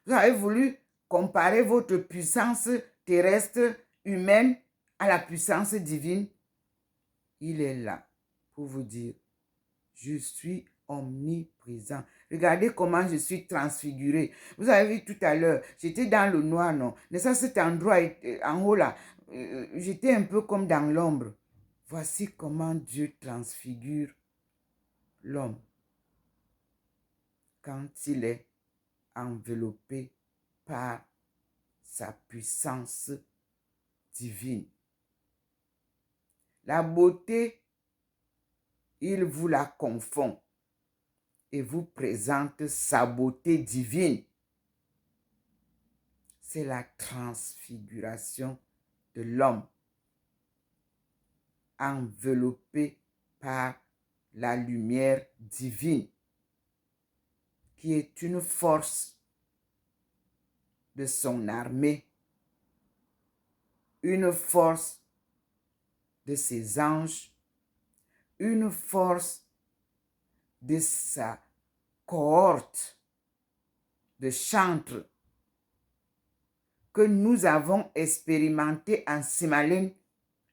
Vous avez voulu comparer votre puissance terrestre, humaine, à la puissance divine. Il est là pour vous dire, je suis omniprésent. Regardez comment je suis transfiguré. Vous avez vu tout à l'heure, j'étais dans le noir, non? Mais ça, cet endroit en haut là, j'étais un peu comme dans l'ombre. Voici comment Dieu transfigure l'homme quand il est enveloppé par sa puissance divine. La beauté, il vous la confond et vous présente sa beauté divine. C'est la transfiguration de l'homme enveloppé par la lumière divine qui est une force de son armée, une force de ses anges, une force de sa cohorte de chantres que nous avons expérimenté en Simalène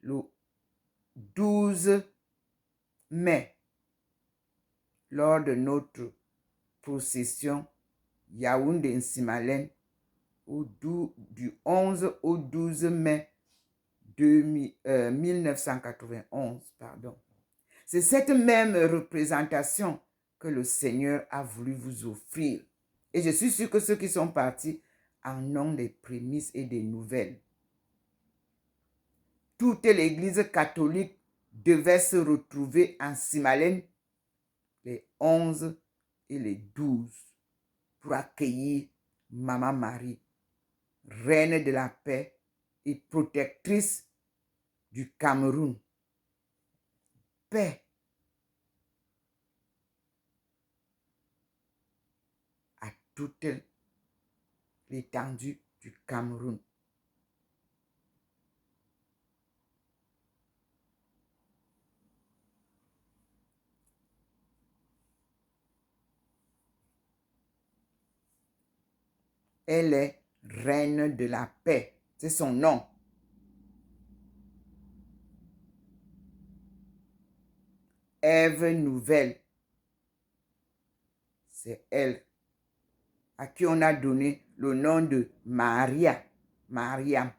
le 12 mai lors de notre procession Yaoundé-Simalène du 11 au 12 mai 1991. Pardon. C'est cette même représentation que le Seigneur a voulu vous offrir. Et je suis sûre que ceux qui sont partis en ont des prémices et des nouvelles. Toute l'Église catholique devait se retrouver en Simalène les 11 et les 12 pour accueillir Maman Marie, reine de la paix et protectrice du Cameroun. Paix à toute l'étendue du Cameroun. Elle est reine de la paix. C'est son nom. Ève nouvelle. C'est elle à qui on a donné le nom de Maria, Mariam,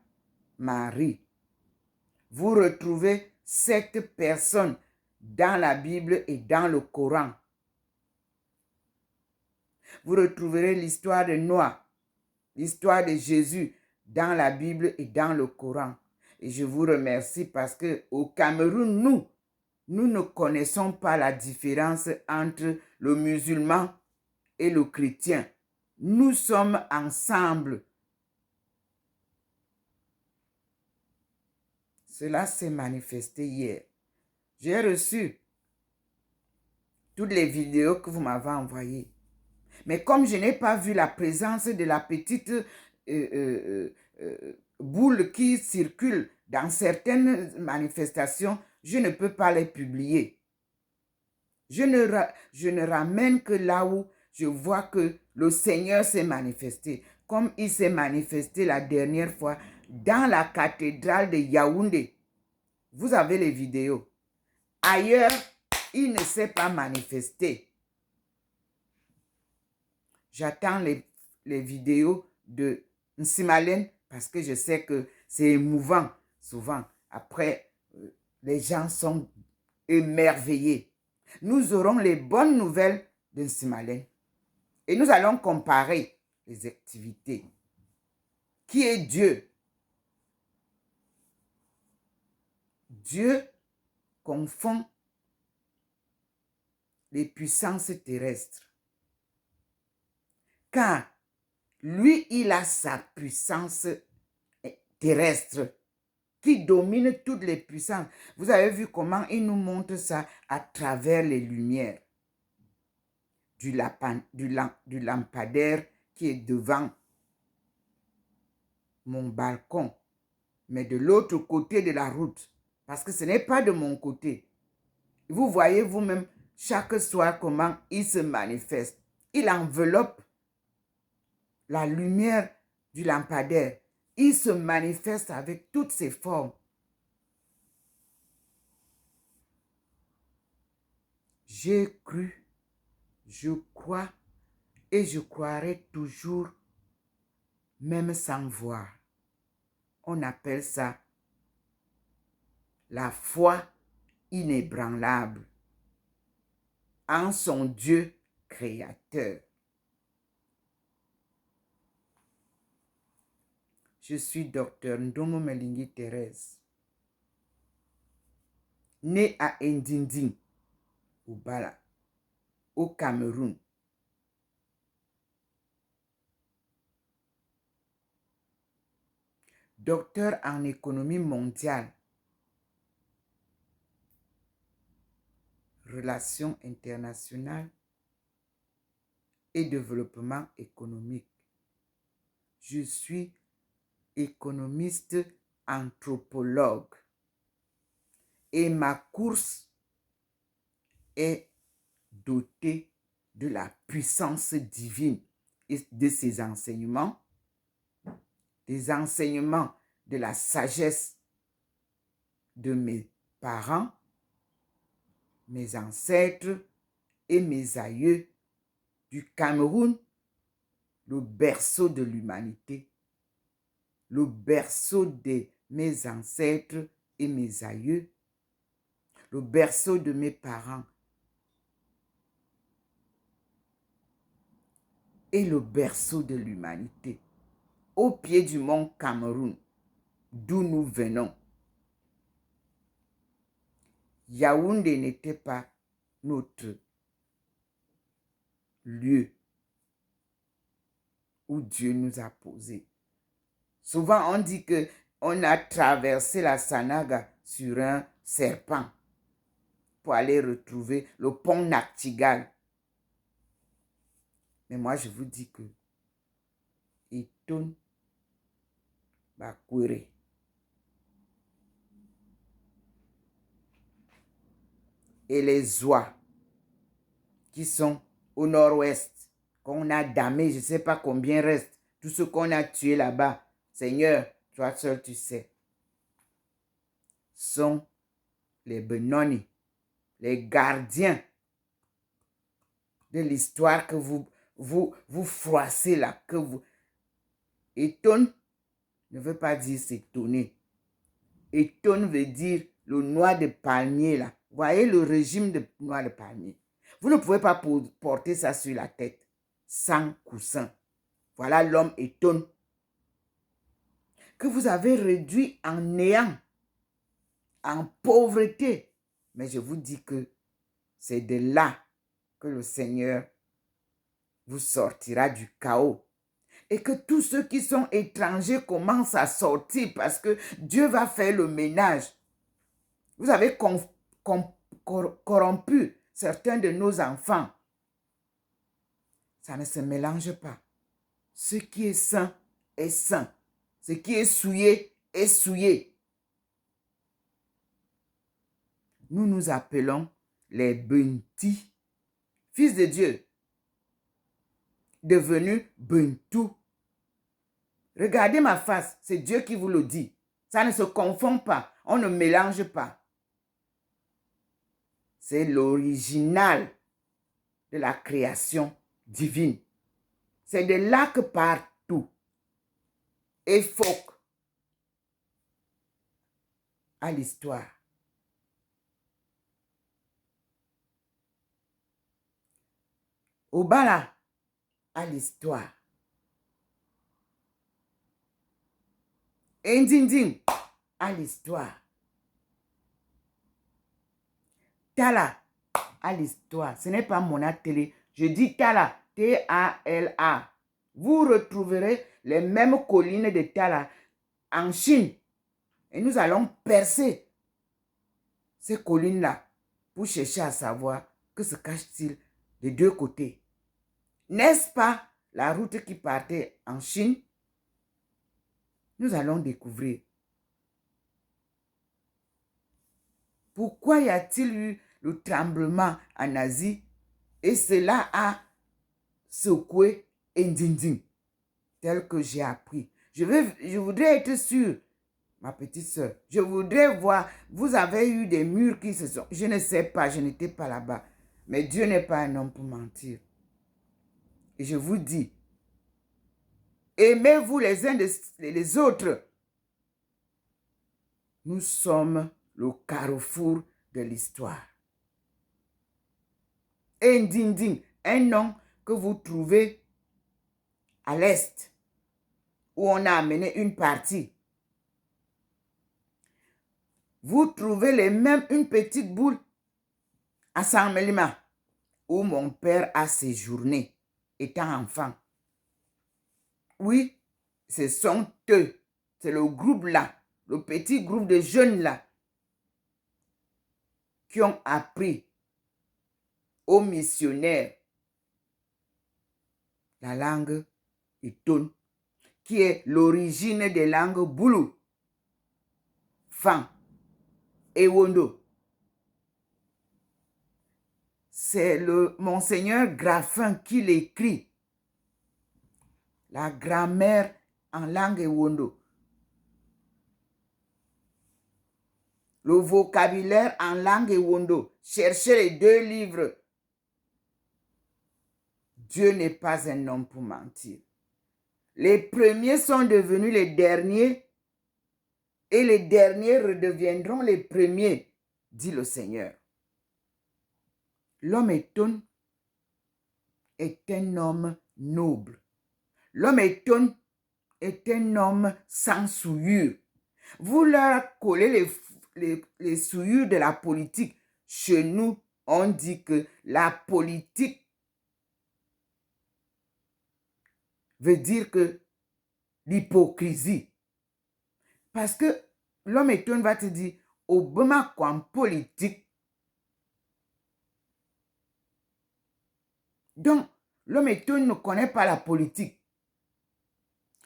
Marie. Vous retrouvez cette personne dans la Bible et dans le Coran. Vous retrouverez l'histoire de Noah, l'histoire de Jésus dans la Bible et dans le Coran. Et je vous remercie parce qu'au Cameroun, nous ne connaissons pas la différence entre le musulman et le chrétien. Nous sommes ensemble. Cela s'est manifesté hier. J'ai reçu toutes les vidéos que vous m'avez envoyées. Mais comme je n'ai pas vu la présence de la petite boule qui circule dans certaines manifestations, je ne peux pas les publier. Je ne ramène que là où je vois que le Seigneur s'est manifesté, comme il s'est manifesté la dernière fois dans la cathédrale de Yaoundé. Vous avez les vidéos. Ailleurs, il ne s'est pas manifesté. J'attends les vidéos de Nsimalen parce que je sais que c'est émouvant souvent. Après, les gens sont émerveillés. Nous aurons les bonnes nouvelles de Nsimalen et nous allons comparer les activités. Qui est Dieu? Dieu confond les puissances terrestres. Car lui, il a sa puissance terrestre qui domine toutes les puissances. Vous avez vu comment il nous montre ça à travers les lumières du lampadaire qui est devant mon balcon, mais de l'autre côté de la route, parce que ce n'est pas de mon côté. Vous voyez vous-même chaque soir comment il se manifeste. Il enveloppe la lumière du lampadaire. Il se manifeste avec toutes ses formes. J'ai cru, je crois et je croirai toujours, même sans voir. On appelle ça la foi inébranlable en son Dieu créateur. Je suis docteur Ndomo Melingi Thérèse, né à Ndinding, au Bala, au Cameroun. Docteur en économie mondiale, relations internationales et développement économique. Je suis économiste anthropologue et ma course est dotée de la puissance divine et de ses enseignements, des enseignements de la sagesse de mes parents, mes ancêtres et mes aïeux du Cameroun, le berceau de l'humanité, le berceau de mes ancêtres et mes aïeux, le berceau de mes parents et le berceau de l'humanité, au pied du mont Cameroun, d'où nous venons. Yaoundé n'était pas notre lieu où Dieu nous a posés. Souvent, on dit qu'on a traversé la Sanaga sur un serpent pour aller retrouver le pont Nachtigal. Mais moi, je vous dis que Iton Bakwere. Et les oies qui sont au nord-ouest, qu'on a damé, je ne sais pas combien reste, tout ce qu'on a tué là-bas, Seigneur, toi seul tu sais, sont les Benoni les gardiens de l'histoire que vous froissez là, que vous... Étonne ne veut pas dire s'étonner. Étonne veut dire le noix de palmier là. Voyez le régime de noix de palmier. Vous ne pouvez pas porter ça sur la tête sans coussin. Voilà l'homme étonne que vous avez réduit en néant, en pauvreté. Mais je vous dis que c'est de là que le Seigneur vous sortira du chaos. Et que tous ceux qui sont étrangers commencent à sortir parce que Dieu va faire le ménage. Vous avez corrompu certains de nos enfants. Ça ne se mélange pas. Ce qui est saint est saint. Ce qui est souillé est souillé. Nous nous appelons les Bunti, fils de Dieu, devenus Buntu. Regardez ma face, c'est Dieu qui vous le dit. Ça ne se confond pas, on ne mélange pas. C'est l'original de la création divine. C'est de là que part tout. Et faut à l'histoire. Au bas là, à l'histoire. Indinding, à l'histoire. Tala, à l'histoire. Ce n'est pas mon télé. Je dis Tala, T-A-L-A. Vous retrouverez les mêmes collines de Tala en Chine. Et nous allons percer ces collines-là pour chercher à savoir que se cache-t-il des deux côtés. N'est-ce pas la route qui partait en Chine? Nous allons découvrir. Pourquoi y a-t-il eu le tremblement en Asie et cela a secoué Ndinding, tel que j'ai appris? Je voudrais être sûr, ma petite soeur. Je voudrais voir, vous avez eu des murs qui se sont... Je ne sais pas, je n'étais pas là-bas. Mais Dieu n'est pas un homme pour mentir. Et je vous dis, aimez-vous les uns les autres. Nous sommes le carrefour de l'histoire. Ndinding, un nom que vous trouvez à l'est, où on a amené une partie. Vous trouvez les mêmes, une petite boule à Saint-Mélima, où mon père a séjourné, étant enfant. Oui, ce sont eux, c'est le groupe là, le petit groupe de jeunes là, qui ont appris aux missionnaires la langue Itone, qui est l'origine des langues Boulou, Fan et Wondo. C'est le Monseigneur Graffin qui l'écrit. La grammaire en langue Wondo. Le vocabulaire en langue Wondo. Cherchez les deux livres. Dieu n'est pas un homme pour mentir. Les premiers sont devenus les derniers et les derniers redeviendront les premiers, dit le Seigneur. L'homme Étonne est un homme noble. L'homme Étonne est un homme sans souillure. Vous leur collez les souillures de la politique. Chez nous, on dit que la politique veut dire que l'hypocrisie. Parce que l'homme Étonne va te dire, Obama en politique. Donc, l'homme Étonne ne connaît pas la politique.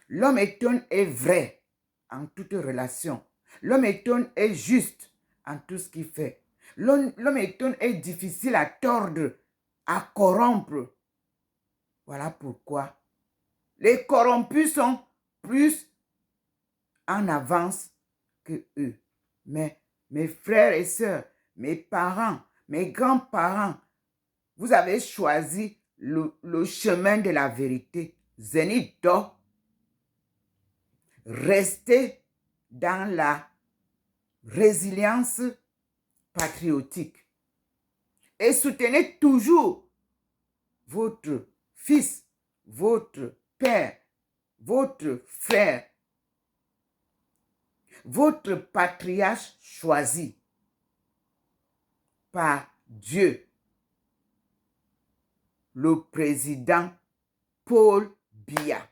L'homme Étonne est vrai en toute relation. L'homme Étonne est juste en tout ce qu'il fait. L'homme Étonne est difficile à tordre, à corrompre. Voilà pourquoi les corrompus sont plus en avance que eux. Mais mes frères et sœurs, mes parents, mes grands-parents, vous avez choisi le chemin de la vérité. Zenito, restez dans la résilience patriotique et soutenez toujours votre fils, votre père, votre frère, votre patriarche choisi par Dieu, le président Paul Biya,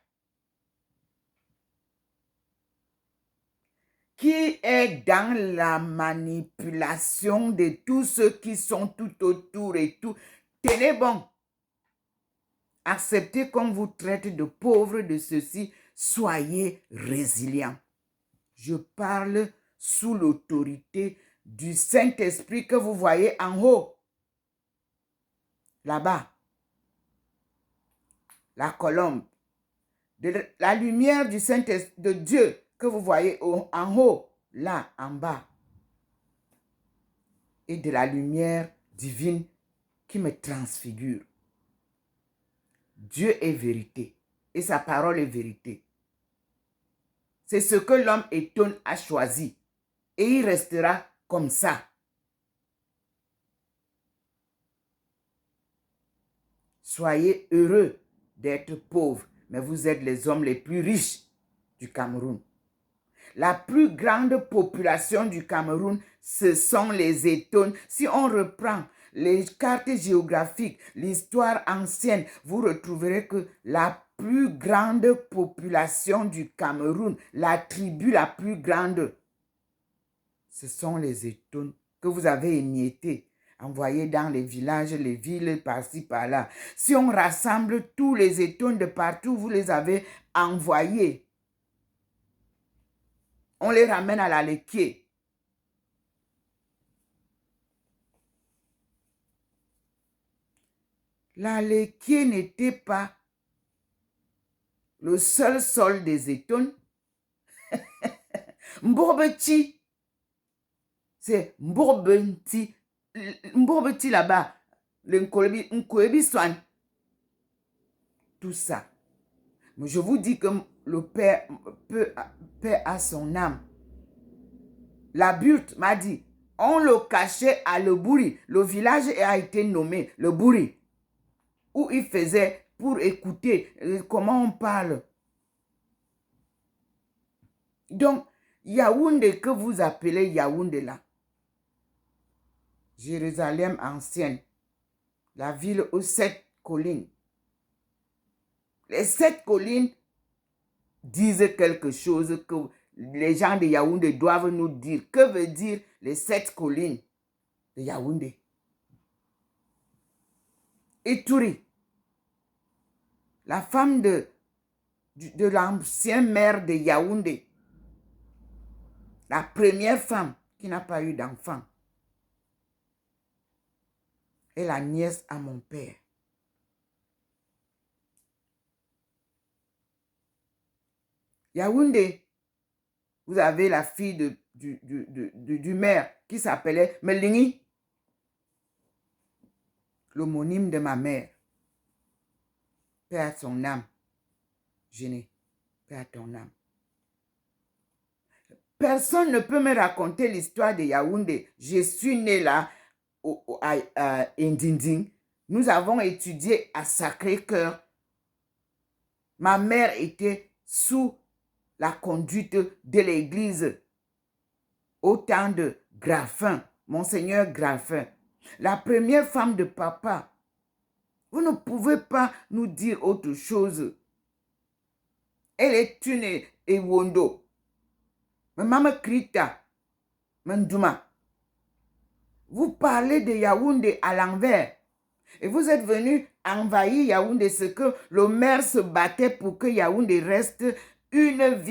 qui est dans la manipulation de tous ceux qui sont tout autour et tout. Tenez bon. Acceptez qu'on vous traite de pauvres, de ceci. Soyez résilients. Je parle sous l'autorité du Saint-Esprit que vous voyez en haut. Là-bas. La colombe. De la lumière du Saint-Esprit, de Dieu que vous voyez en haut, là, en bas. Et de la lumière divine qui me transfigure. Dieu est vérité et sa parole est vérité. C'est ce que l'homme étonne a choisi et il restera comme ça. Soyez heureux d'être pauvres, mais vous êtes les hommes les plus riches du Cameroun. La plus grande population du Cameroun, ce sont les Étones. Si on reprend les cartes géographiques, l'histoire ancienne, vous retrouverez que la plus grande population du Cameroun, la tribu la plus grande, ce sont les Étones que vous avez émiettés, envoyés dans les villages, les villes, par-ci, par-là. Si on rassemble tous les Étones de partout, vous les avez envoyés. On les ramène à la Léquier. La Léquier n'était pas le seul sol des Étones. Mbourbeti, c'est Mbourbeti. Mbourbeti là-bas, le Nkwebi Swan. Tout ça. Mais je vous dis que le Père a son âme. La Burte m'a dit, on le cachait à Le Bouri. Le village a été nommé Le Bouri. Où il faisait pour écouter comment on parle. Donc, Yaoundé que vous appelez Yaoundé là, Jérusalem ancienne, la ville aux 7 collines. Les 7 collines disent quelque chose que les gens de Yaoundé doivent nous dire. Que veut dire les 7 collines de Yaoundé? Ituri, la femme de l'ancien maire de Yaoundé, la première femme qui n'a pas eu d'enfant, est la nièce à mon père. Yaoundé, vous avez la fille du maire qui s'appelait Melingi, l'homonyme de ma mère. Paix à son âme. Génie, paix à ton âme. Personne ne peut me raconter l'histoire de Yaoundé. Je suis né là, à Ndinding. Nous avons étudié à Sacré-Cœur. Ma mère était sous la conduite de l'église au temps de Graffin, Monseigneur Graffin. La première femme de papa. Vous ne pouvez pas nous dire autre chose. Elle est une Ewondo. Maman Krita, Manduma. Vous parlez de Yaoundé à l'envers. Et vous êtes venu envahir Yaoundé, ce que le maire se battait pour que Yaoundé reste une ville.